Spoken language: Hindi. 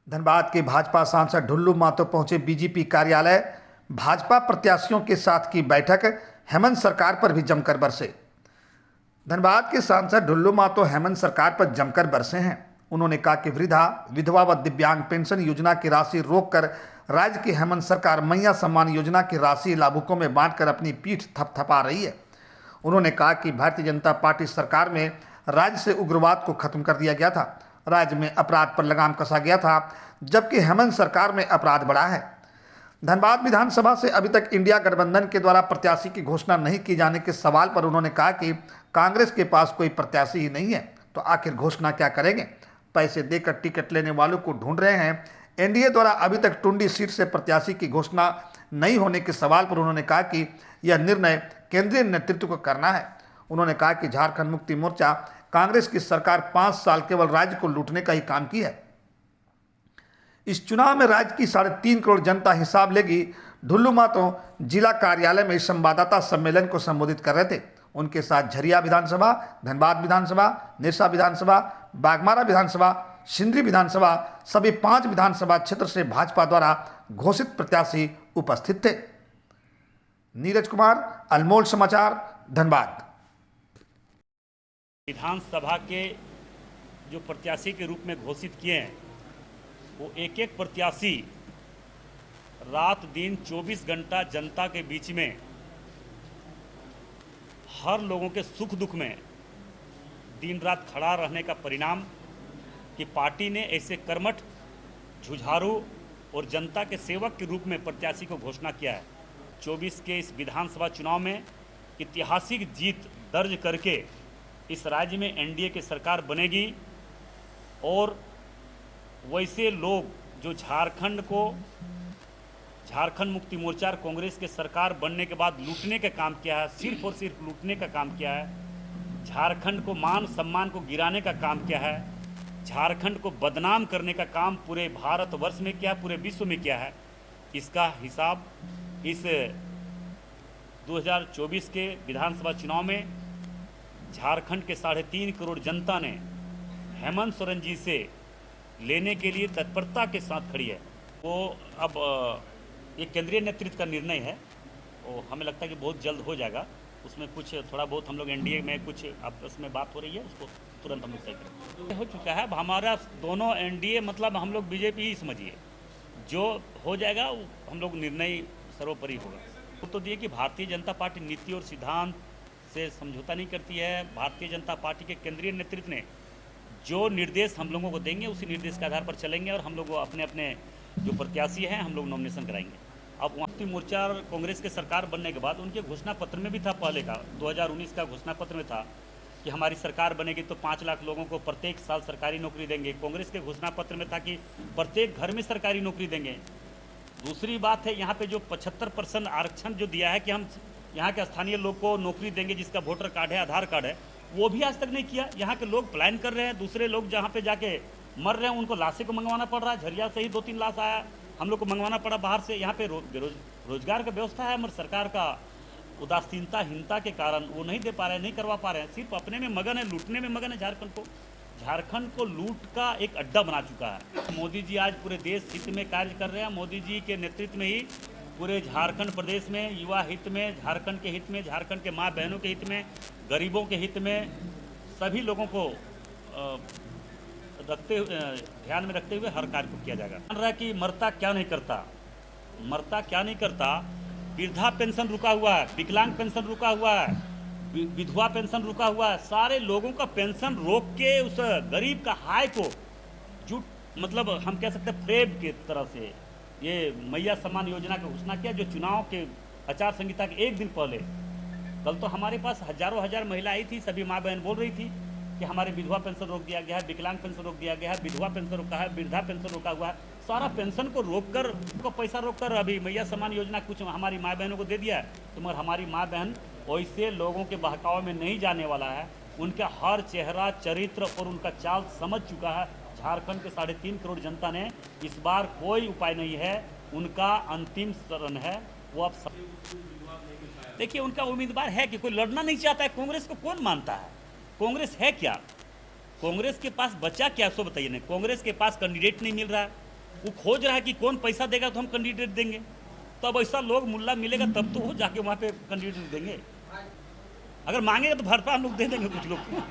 धनबाद के भाजपा सांसद ढुल्लू मातो पहुंचे बीजेपी कार्यालय। भाजपा प्रत्याशियों के साथ की बैठक। हेमंत सरकार पर भी जमकर बरसे। धनबाद के सांसद ढुल्लू मातो हेमंत सरकार पर जमकर बरसे हैं। उन्होंने कहा कि वृद्धा, विधवा व दिव्यांग पेंशन योजना की राशि रोककर राज्य की हेमंत सरकार मैया सम्मान योजना की राशि लाभुकों में बांटकर अपनी पीठ थपथपा रही है। उन्होंने कहा कि भारतीय जनता पार्टी सरकार में राज्य से उग्रवाद को खत्म कर दिया गया था, राज्य में अपराध पर लगाम कसा गया था, जबकि हेमंत सरकार में अपराध बढ़ा है। धनबाद विधानसभा से अभी तक इंडिया गठबंधन के द्वारा प्रत्याशी की घोषणा नहीं की जाने के सवाल पर उन्होंने कहा कि कांग्रेस के पास कोई प्रत्याशी ही नहीं है तो आखिर घोषणा क्या करेंगे। पैसे देकर टिकट लेने वालों को ढूंढ रहे हैं। एनडीए द्वारा अभी तक टुंडी सीट से प्रत्याशी की घोषणा नहीं होने के सवाल पर उन्होंने कहा कि यह निर्णय केंद्रीय नेतृत्व को करना है। उन्होंने कहा कि झारखंड मुक्ति मोर्चा कांग्रेस की सरकार 5 साल केवल राज्य को लूटने का ही काम की है। इस चुनाव में राज्य की 3.5 करोड़ जनता हिसाब लेगी। ढुल्लू मातो जिला कार्यालय में संवाददाता सम्मेलन को संबोधित कर रहे थे। उनके साथ झरिया विधानसभा, धनबाद विधानसभा, निरसा विधानसभा, बागमारा विधानसभा, सिंदरी विधानसभा सभी 5 विधानसभा क्षेत्र से भाजपा द्वारा घोषित प्रत्याशी उपस्थित थे। नीरज कुमार, अनमोल समाचार, धनबाद। विधानसभा के जो प्रत्याशी के रूप में घोषित किए हैं वो एक एक प्रत्याशी रात दिन 24 घंटा जनता के बीच में हर लोगों के सुख दुख में दिन रात खड़ा रहने का परिणाम कि पार्टी ने ऐसे कर्मठ, जुझारू और जनता के सेवक के रूप में प्रत्याशी को घोषणा किया है। 24 के इस विधानसभा चुनाव में ऐतिहासिक जीत दर्ज करके इस राज्य में एनडीए की सरकार बनेगी और वैसे लोग जो झारखंड मुक्ति मोर्चा और कांग्रेस के सरकार बनने के बाद लूटने का काम किया है, सिर्फ और सिर्फ लूटने का काम किया है, झारखंड को मान सम्मान को गिराने का काम किया है, झारखंड को बदनाम करने का काम पूरे भारतवर्ष में किया है, पूरे विश्व में किया है। इसका हिसाब इस 2024 के विधानसभा चुनाव में झारखंड के 3.5 करोड़ जनता ने हेमंत सोरेन जी से लेने के लिए तत्परता के साथ खड़ी है। वो अब ये केंद्रीय नेतृत्व का निर्णय है और हमें लगता है कि बहुत जल्द हो जाएगा। उसमें कुछ थोड़ा बहुत हम लोग एनडीए में कुछ आपस में बात हो रही है, उसको तुरंत हम लोग तय करेंगे। हो चुका है। हमारा दोनों एनडीए मतलब हम लोग बीजेपी ही समझिए, जो हो जाएगा हम लोग निर्णय सर्वोपरि होगा। वो तो दिए कि भारतीय जनता पार्टी नीति और सिद्धांत से समझौता नहीं करती है। भारतीय जनता पार्टी के केंद्रीय नेतृत्व ने जो निर्देश हम लोगों को देंगे उसी निर्देश के आधार पर चलेंगे और हम लोग अपने अपने जो प्रत्याशी हैं हम लोग नॉमिनेशन कराएंगे। अब मुक्ति मोर्चा और कांग्रेस के सरकार बनने के बाद उनके घोषणा पत्र में भी था, पहले का 2019 का घोषणा पत्र में था कि हमारी सरकार बनेगी तो 5 लाख लोगों को प्रत्येक साल सरकारी नौकरी देंगे। कांग्रेस के घोषणा पत्र में था कि प्रत्येक घर में सरकारी नौकरी देंगे। दूसरी बात है, यहाँ पे जो 75% आरक्षण जो दिया है कि हम यहाँ के स्थानीय लोग को नौकरी देंगे जिसका वोटर कार्ड है, आधार कार्ड है, वो भी आज तक नहीं किया। यहाँ के लोग पलायन कर रहे हैं, दूसरे लोग जहाँ पे जाके मर रहे हैं उनको लाशें को मंगवाना पड़ रहा है। झरिया से ही 2-3 लाश आया, हम लोग को मंगवाना पड़ा बाहर से। यहाँ पे रोजगार का व्यवस्था है मगर सरकार का उदासीनता के कारण वो नहीं दे पा रहे हैं, नहीं करवा पा रहे हैं। सिर्फ अपने में मगन है, लूटने में मगन है। झारखंड को लूट का एक अड्डा बना चुका है। मोदी जी आज पूरे देश हित में कार्य कर रहे हैं। मोदी जी के नेतृत्व में ही पूरे झारखंड प्रदेश में युवा हित में, झारखंड के हित में, झारखंड के माँ बहनों के हित में, गरीबों के हित में, सभी लोगों को ध्यान में रखते हुए हर कार्य को किया जाएगा। मान रहा है कि मरता क्या नहीं करता, वृद्धा पेंशन रुका हुआ है, विकलांग पेंशन रुका हुआ है, विधवा पेंशन रुका हुआ है। सारे लोगों का पेंशन रोक के उस गरीब का हाय को मतलब हम कह सकते हैं फ्रेब की तरह से ये मैया सम्मान योजना की घोषणा किया, जो चुनाव के आचार संहिता के एक दिन पहले। कल तो हमारे पास हजारों हजार महिला आई थी, सभी माँ बहन बोल रही थी कि हमारे विधवा पेंशन रोक दिया गया है, विकलांग पेंशन रोक दिया गया है, विधवा पेंशन रोका है, वृद्धा पेंशन रोका हुआ है। सारा पेंशन को रोककर, उनको पैसा रोककर अभी मैया सम्मान योजना कुछ हमारी माँ बहनों को दे दिया है। तो मगर हमारी माँ बहन वैसे लोगों के बहकावे में नहीं जाने वाला है। उनका हर चेहरा, चरित्र और उनका चाल समझ चुका है। झारखंड के 3.5 करोड़ जनता ने इस बार कोई उपाय नहीं है, उनका अंतिम शरण है। वो अब देखिए, उनका उम्मीदवार है कि कोई लड़ना नहीं चाहता है। कांग्रेस को कौन मानता है? कांग्रेस है क्या? कांग्रेस के पास बचा क्या, सो बताइए ना। कांग्रेस के पास कैंडिडेट नहीं मिल रहा है, वो खोज रहा है कि कौन पैसा देगा तो हम कैंडिडेट देंगे। तो अब ऐसा लोग मुल्ला मिलेगा तब तो वो जाके वहाँ पे कैंडिडेट देंगे। अगर मांगेगा तो भरपा हम लोग दे देंगे कुछ लोग को।